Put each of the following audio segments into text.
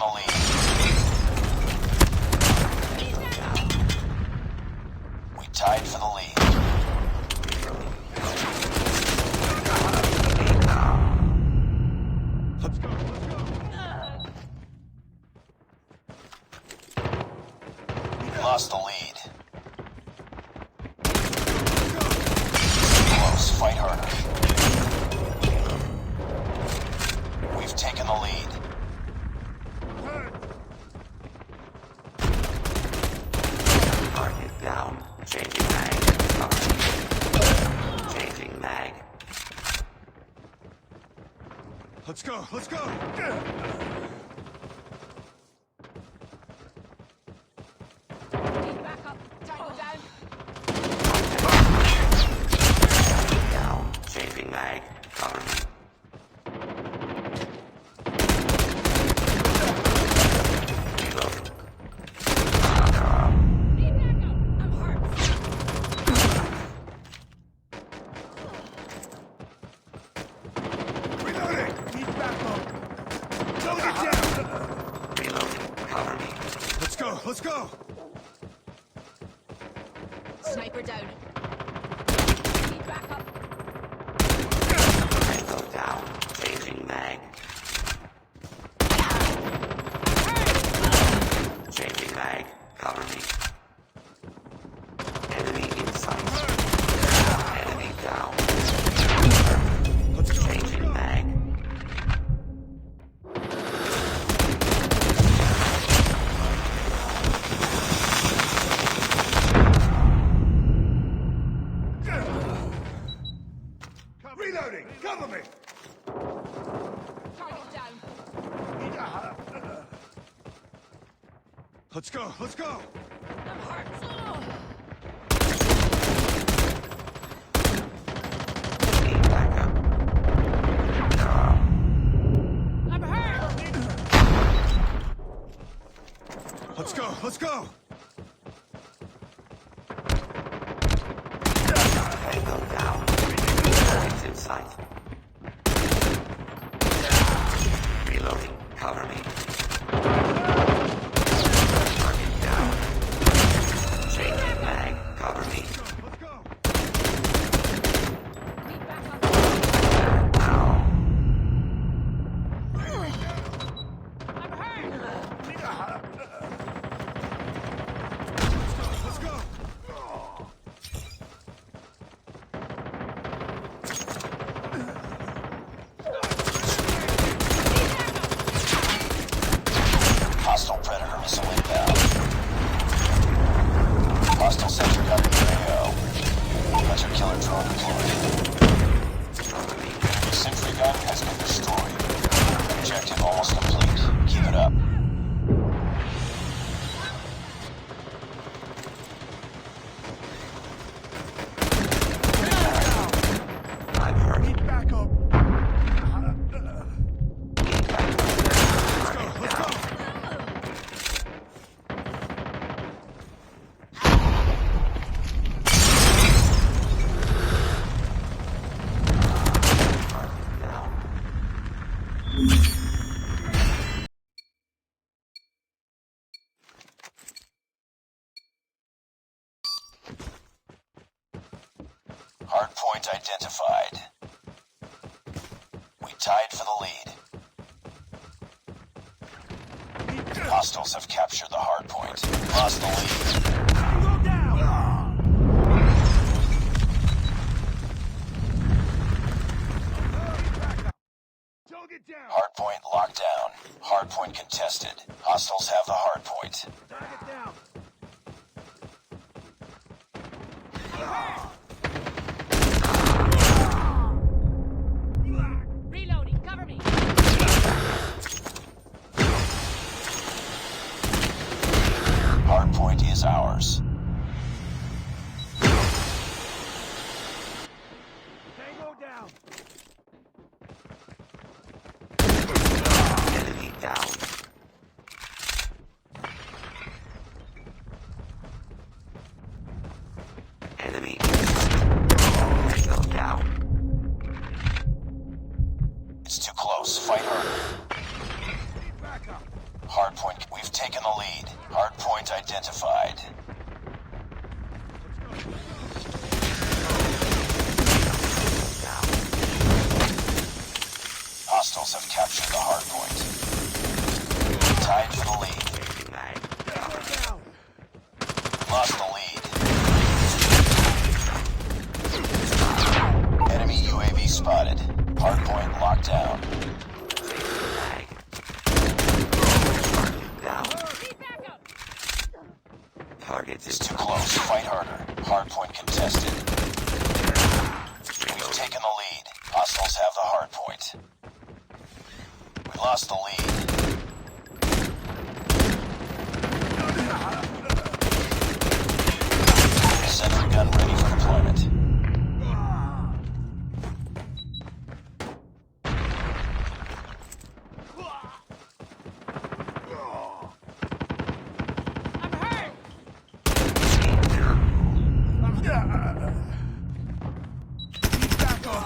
the lead. We tied for the lead. Let's go, let's go. Lost the lead. Close, fight harder. We've taken the lead. Target down. Changing mag. Changing mag. Let's go, let's go. Back up. Tango down. Down. Changing mag. Cover me. Reloading. Need backup. I'm hurt. Reloading. Need backup. Don't get down. Reloading. Cover me. Let's go, let's go. Sniper down. Need backup. Tango down. Changing mag. Changing mag. Cover me. Enemy in sight. Enemy down. Let's go, let's Changing go. mag. Reloading. Cover me. Target down. Let's go, let's go. I'm hurt. Need backup. I'm hurt. Let's go, let's go. Tango down. Target's in sight. Reloading. Cover me. Target down. Changing mag. Cover me. Let's go. Need backup. Now. I'm hurt. Let's go. Hostile Predator missile inbound. Hostile sentry gun in your AO. Hunter killer drone deployed. Enemy sentry gun has been destroyed. Objective almost complete. Keep it up. I'm hurt. Need backup. Need backup. Let's go, let's go. Down. Hardpoint identified. We tied for the lead. Hostiles have captured the hardpoint. Lost the lead. Go down. Don't get down. Hardpoint locked down. Hardpoint contested. Hostiles have the hardpoint. Target down. Reloading. Cover me. Hardpoint is ours. Tango down. Enemy down. Hostiles have captured the hard point. Tied for the lead. Changing mag. Down. Lost the lead. Enemy UAV spotted. Hardpoint locked down. Changing mag. Target down. Need backup. Targets It's in too sight. close. Fight harder. Hardpoint contested. We've taken the lead. Hostiles have the hardpoint. We lost the lead. Sentry gun ready for deployment. I'm hurt. Need backup.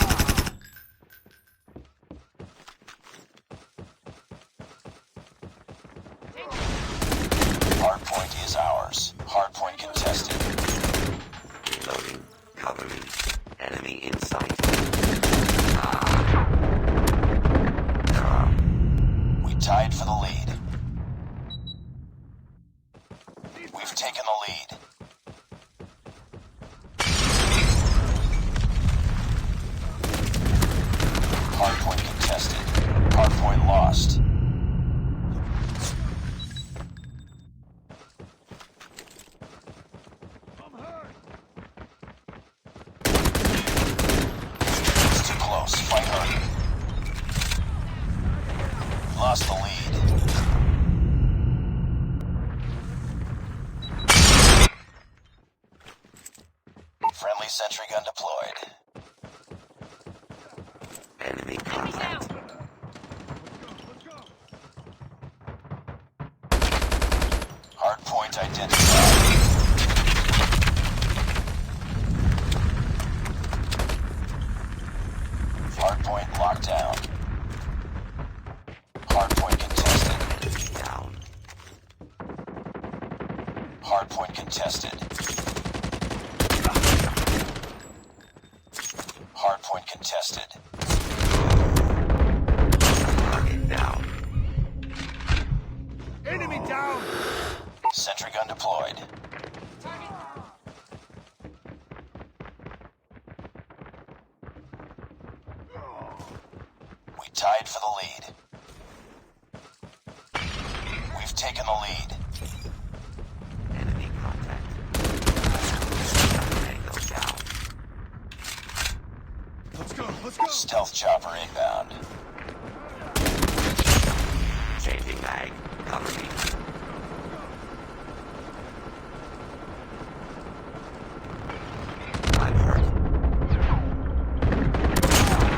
Hardpoint is ours. Hardpoint contested. Reloading. Cover me. Enemy in sight. We tied for the lead. We've taken the lead. Hardpoint contested. Hardpoint lost. I'm hurt. It's too close. Fight harder. Lost the lead. Friendly sentry gun deployed. Enemy Enemy contact. down. Let's go. Hardpoint identified. Hardpoint locked down. Hardpoint contested. Enemy down. Hardpoint contested. Hardpoint contested. Target down. Enemy down. Sentry gun deployed. Target. We tied for the lead. We've taken the lead. Enemy contact. Tango down. Let's go. Let's go. Stealth chopper inbound. Changing mag. Cover me. I'm hurt.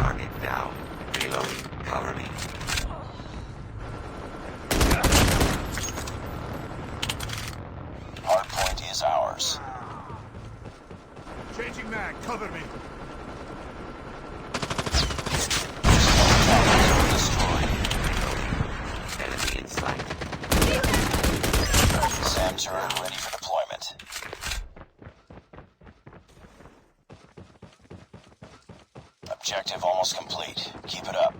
Target down. Reloading. Cover me. Hardpoint is ours. Changing mag. Cover me. Destroyed. Enemy in sight. SAM turret ready for deployment. Objective almost complete. Keep it up.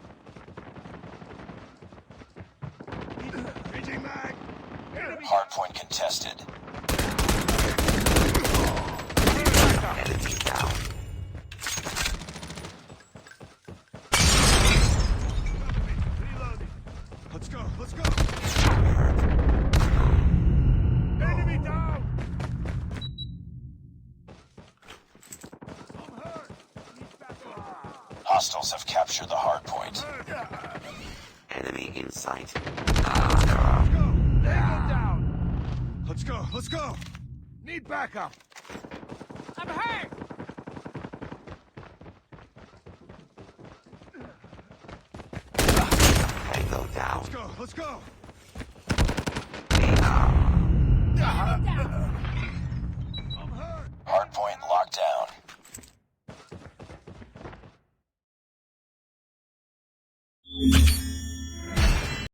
Changing mag. Enemy. Hardpoint contested. Enemy down. Reloading. Let's go. Let's go. I'm hurt. Enemy down. I'm hurt. Need backup. Hostiles have captured the hardpoint. Enemy in sight. Let's go. Tango down. Let's go. Let's go. Need backup. I'm hurt. Tango down. Let's go. Let's go.